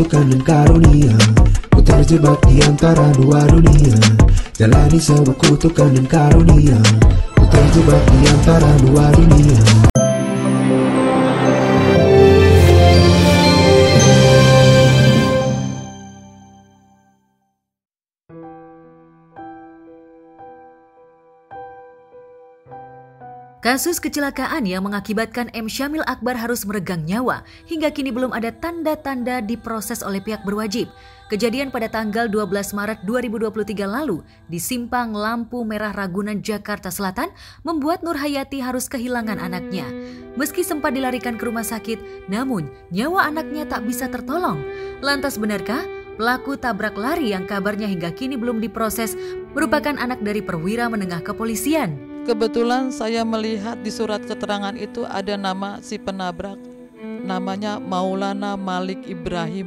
kutukan dan karunia. Ku terjebak di antara dua dunia, jalani sebuah kutukan dan karunia. Ku terjebak di antara dua dunia. Kasus kecelakaan yang mengakibatkan M. Syamil Akbar harus meregang nyawa hingga kini belum ada tanda-tanda diproses oleh pihak berwajib. Kejadian pada tanggal 12 Maret 2023 lalu di Simpang Lampu Merah Ragunan, Jakarta Selatan membuat Nur Hayati harus kehilangan anaknya. Meski sempat dilarikan ke rumah sakit, namun nyawa anaknya tak bisa tertolong. Lantas benarkah pelaku tabrak lari yang kabarnya hingga kini belum diproses merupakan anak dari perwira menengah kepolisian? Kebetulan saya melihat di surat keterangan itu ada nama si penabrak, namanya Maulana Malik Ibrahim.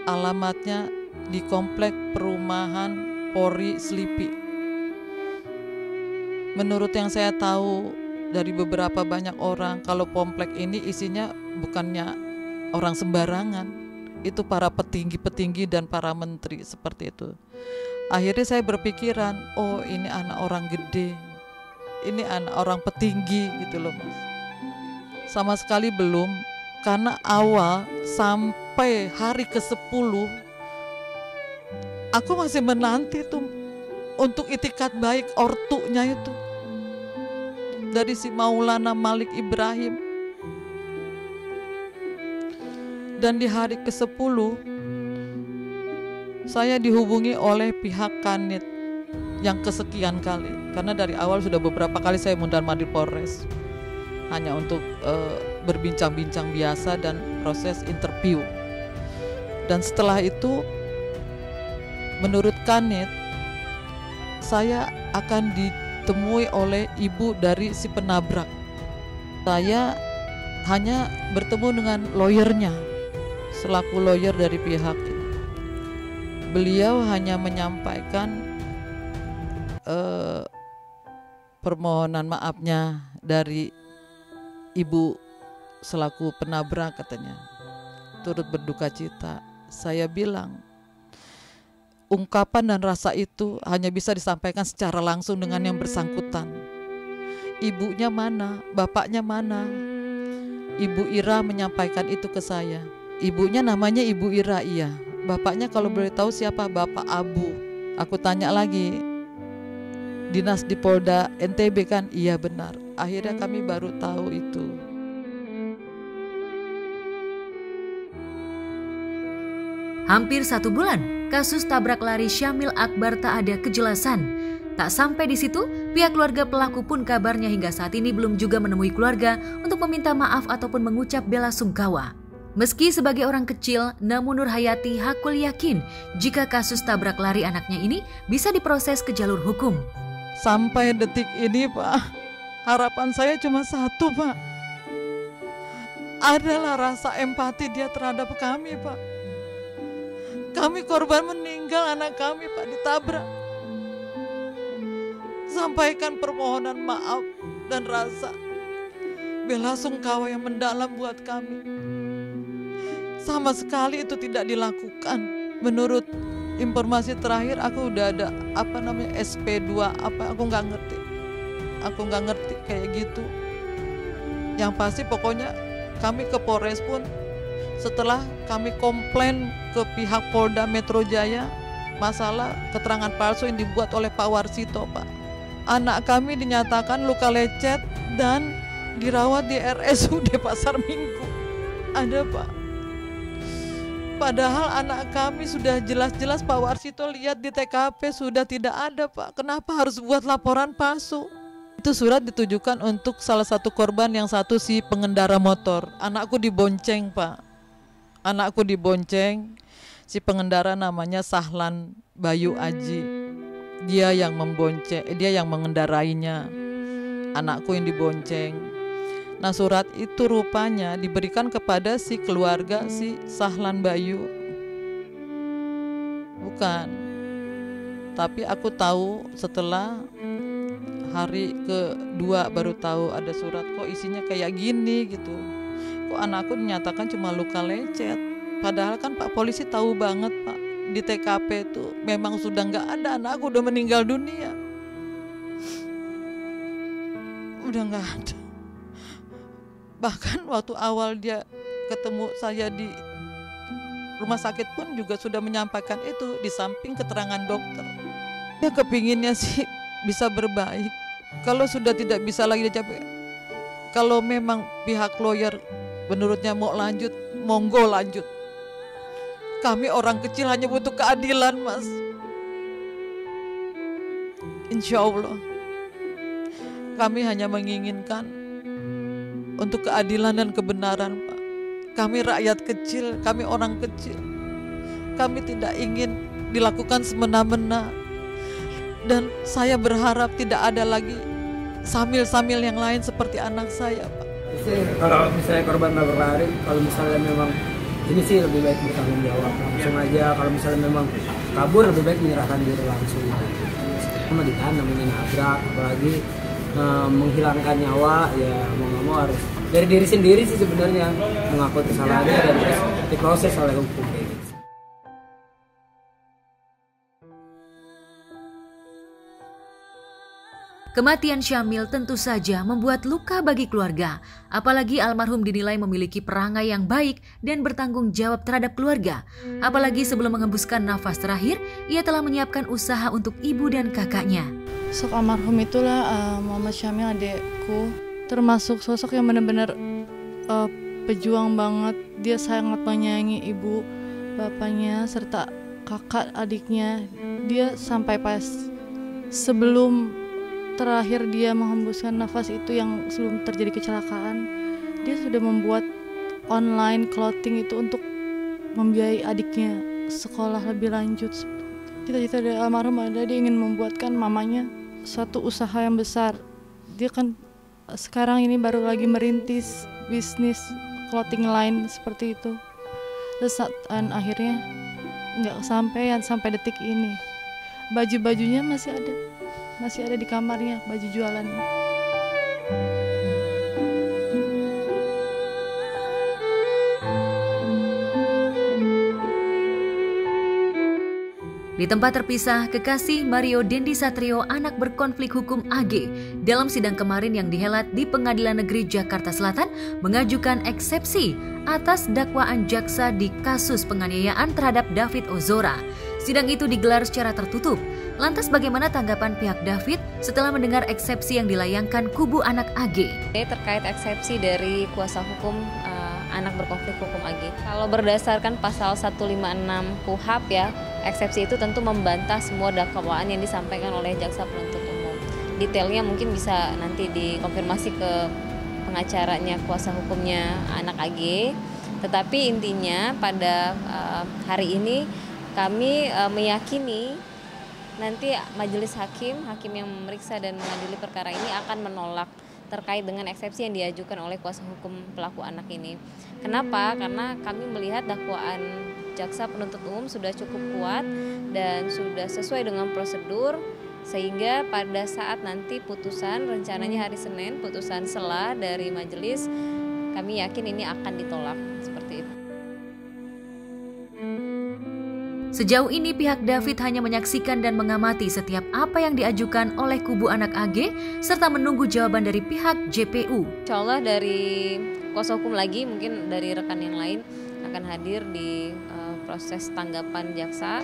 Alamatnya di Komplek Perumahan Pori Slipi. Menurut yang saya tahu dari beberapa banyak orang, kalau komplek ini isinya bukannya orang sembarangan, itu para petinggi-petinggi dan para menteri seperti itu. Akhirnya saya berpikiran, oh ini anak orang gede, ini anak orang petinggi gitu loh Mas. Sama sekali belum, karena awal sampai hari ke-10 aku masih menanti tuh untuk itikat baik ortunya itu dari si Maulana Malik Ibrahim. Dan di hari ke-10 saya dihubungi oleh pihak Kanit yang kesekian kali, karena dari awal sudah beberapa kali saya mundar-mandir Polres hanya untuk berbincang-bincang biasa dan proses interview. Dan setelah itu menurut Kanit saya akan ditemui oleh ibu dari si penabrak. Saya hanya bertemu dengan lawyernya selaku lawyer dari pihak ini. Beliau hanya menyampaikan permohonan maafnya dari ibu selaku penabrak, katanya turut berduka cita. Saya bilang ungkapan dan rasa itu hanya bisa disampaikan secara langsung dengan yang bersangkutan. Ibunya mana, bapaknya mana? Ibu Ira menyampaikan itu ke saya. Ibunya namanya Ibu Ira, iya. Bapaknya kalau boleh tahu siapa? Bapak Abu. Aku tanya lagi, dinas di Polda NTB kan? Iya benar. Akhirnya kami baru tahu itu. Hampir 1 bulan, kasus tabrak lari Syamil Akbar tak ada kejelasan. Tak sampai di situ, pihak keluarga pelaku pun kabarnya hingga saat ini belum juga menemui keluarga untuk meminta maaf ataupun mengucap bela sungkawa. Meski sebagai orang kecil, namun Nur Hayati hakul yakin jika kasus tabrak lari anaknya ini bisa diproses ke jalur hukum. Sampai detik ini Pak, harapan saya cuma satu Pak, adalah rasa empati dia terhadap kami Pak. Kami korban meninggal, anak kami Pak ditabrak. Sampaikan permohonan maaf dan rasa bela sungkawa yang mendalam buat kami. Sama sekali itu tidak dilakukan. Menurut informasi terakhir aku udah ada SP2 aku nggak ngerti. Aku nggak ngerti kayak gitu. Yang pasti pokoknya kami ke Polres pun setelah kami komplain ke pihak Polda Metro Jaya masalah keterangan palsu yang dibuat oleh Pak Warsito Pak. Anak kami dinyatakan luka lecet dan dirawat di RSUD Pasar Minggu. Ada Pak. Padahal anak kami sudah jelas-jelas Pak Warsito lihat di TKP sudah tidak ada Pak. Kenapa harus buat laporan palsu? Itu surat ditujukan untuk salah satu korban, yang satu si pengendara motor. Anakku dibonceng Pak. Anakku dibonceng. Si pengendara namanya Sahlan Bayu Aji. Dia yang membonceng, dia yang mengendarainya. Anakku yang dibonceng. Nah surat itu rupanya diberikan kepada si keluarga si Sahlan Bayu. Bukan. Tapi aku tahu setelah hari kedua baru tahu ada surat, kok isinya kayak gini gitu. Kok anakku dinyatakan cuma luka lecet. Padahal kan Pak polisi tahu banget Pak, di TKP itu memang sudah nggak ada, anakku udah meninggal dunia. Udah nggak ada. Bahkan waktu awal dia ketemu saya di rumah sakit pun juga sudah menyampaikan itu, di samping keterangan dokter. Dia kepinginnya sih bisa berbaik. Kalau sudah tidak bisa lagi dia capek. Kalau memang pihak lawyer menurutnya mau lanjut, monggo lanjut. Kami orang kecil hanya butuh keadilan, Mas. Insya Allah kami hanya menginginkan untuk keadilan dan kebenaran, Pak. Kami rakyat kecil, kami orang kecil. Kami tidak ingin dilakukan semena-mena. Dan saya berharap tidak ada lagi samil-samil yang lain seperti anak saya, Pak. Kalau misalnya korban nggak berlari, kalau misalnya memang ini sih lebih baik bertanggung jawab langsung aja. Kalau misalnya memang kabur, lebih baik menyerahkan diri langsung. Sama ditahan namanya nabrak, apalagi menghilangkan nyawa, ya mau nggak mau harus dari diri sendiri sih sebenarnya, mengakui kesalahannya dan terus diproses oleh hukum. Kematian Syamil tentu saja membuat luka bagi keluarga, apalagi almarhum dinilai memiliki perangai yang baik dan bertanggung jawab terhadap keluarga. Apalagi sebelum menghembuskan nafas terakhir, ia telah menyiapkan usaha untuk ibu dan kakaknya. Sosok almarhum itulah Muhammad Syamil, adekku, termasuk sosok yang benar-benar pejuang banget. Dia sangat menyayangi ibu, bapaknya, serta kakak adiknya. Dia sampai pas sebelum terakhir dia menghembuskan nafas itu, yang sebelum terjadi kecelakaan, dia sudah membuat online clothing itu untuk membiayai adiknya sekolah lebih lanjut. Cita-cita dari almarhum ada, dia ingin membuatkan mamanya suatu usaha yang besar. Dia kan sekarang ini baru lagi merintis bisnis clothing line seperti itu. Dan akhirnya nggak kesampaian sampai detik ini. Baju-bajunya masih ada di kamarnya, baju jualannya. Di tempat terpisah, kekasih Mario Dendi Satrio, anak berkonflik hukum AG, dalam sidang kemarin yang dihelat di Pengadilan Negeri Jakarta Selatan, mengajukan eksepsi atas dakwaan jaksa di kasus penganiayaan terhadap David Ozora. Sidang itu digelar secara tertutup. Lantas bagaimana tanggapan pihak David setelah mendengar eksepsi yang dilayangkan kubu anak AG? Terkait eksepsi dari kuasa hukum anak berkonflik hukum AG. Kalau berdasarkan pasal 156 KUHP ya, eksepsi itu tentu membantah semua dakwaan yang disampaikan oleh jaksa penuntut umum. Detailnya mungkin bisa nanti dikonfirmasi ke pengacaranya, kuasa hukumnya anak AG. Tetapi intinya pada hari ini kami meyakini nanti majelis hakim yang memeriksa dan mengadili perkara ini akan menolak terkait dengan eksepsi yang diajukan oleh kuasa hukum pelaku anak ini. Kenapa? Karena kami melihat dakwaan jaksa penuntut umum sudah cukup kuat dan sudah sesuai dengan prosedur, sehingga pada saat nanti putusan, rencananya hari Senin, putusan sela dari majelis, kami yakin ini akan ditolak seperti itu. Sejauh ini pihak David hanya menyaksikan dan mengamati setiap apa yang diajukan oleh kubu anak AG serta menunggu jawaban dari pihak JPU. Insya Allah dari kuasa hukum lagi, mungkin dari rekan yang lain akan hadir di proses tanggapan jaksa.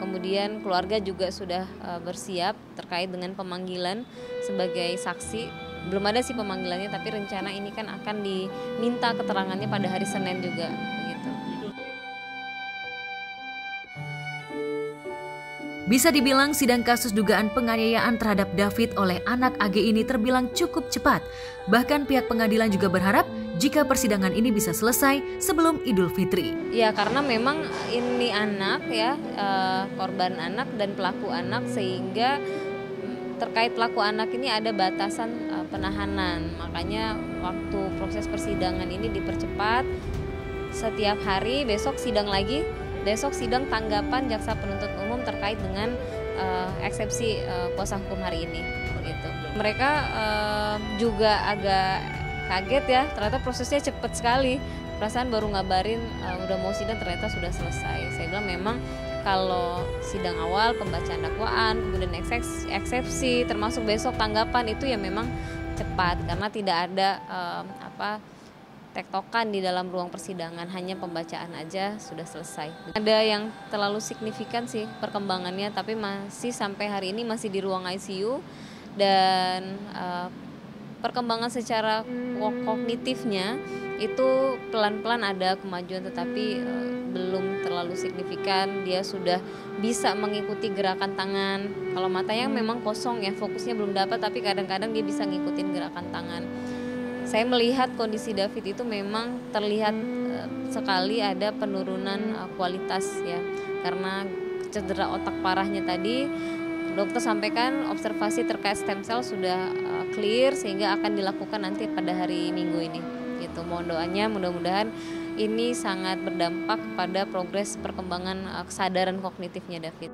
Kemudian keluarga juga sudah bersiap terkait dengan pemanggilan sebagai saksi. Belum ada sih pemanggilannya, tapi rencana ini kan akan diminta keterangannya pada hari Senin juga. Bisa dibilang sidang kasus dugaan penganiayaan terhadap David oleh anak AG ini terbilang cukup cepat. Bahkan pihak pengadilan juga berharap jika persidangan ini bisa selesai sebelum Idul Fitri. Ya, karena memang ini anak ya, korban anak dan pelaku anak, sehingga terkait pelaku anak ini ada batasan penahanan. Makanya waktu proses persidangan ini dipercepat setiap hari. Besok sidang lagi. Besok sidang tanggapan jaksa penuntut umum terkait dengan eksepsi kuasa hukum hari ini. Begitu. Mereka juga agak kaget ya, ternyata prosesnya cepat sekali. perasaan baru ngabarin udah mau sidang ternyata sudah selesai. Saya bilang memang kalau sidang awal, pembacaan dakwaan, kemudian eksepsi, termasuk besok tanggapan itu ya memang cepat karena tidak ada tektokan di dalam ruang persidangan, hanya pembacaan aja sudah selesai. Ada yang terlalu signifikan sih perkembangannya, tapi masih sampai hari ini masih di ruang ICU dan perkembangan secara kognitifnya itu pelan-pelan ada kemajuan, tetapi belum terlalu signifikan. Dia sudah bisa mengikuti gerakan tangan. Kalau matanya memang kosong ya, fokusnya belum dapat, tapi kadang-kadang dia bisa ngikutin gerakan tangan. Saya melihat kondisi David itu memang terlihat sekali ada penurunan kualitas ya, karena cedera otak parahnya tadi. Dokter sampaikan observasi terkait stem cell sudah clear, sehingga akan dilakukan nanti pada hari Minggu ini. Gitu. Mohon doanya, mudah-mudahan ini sangat berdampak pada progres perkembangan kesadaran kognitifnya David.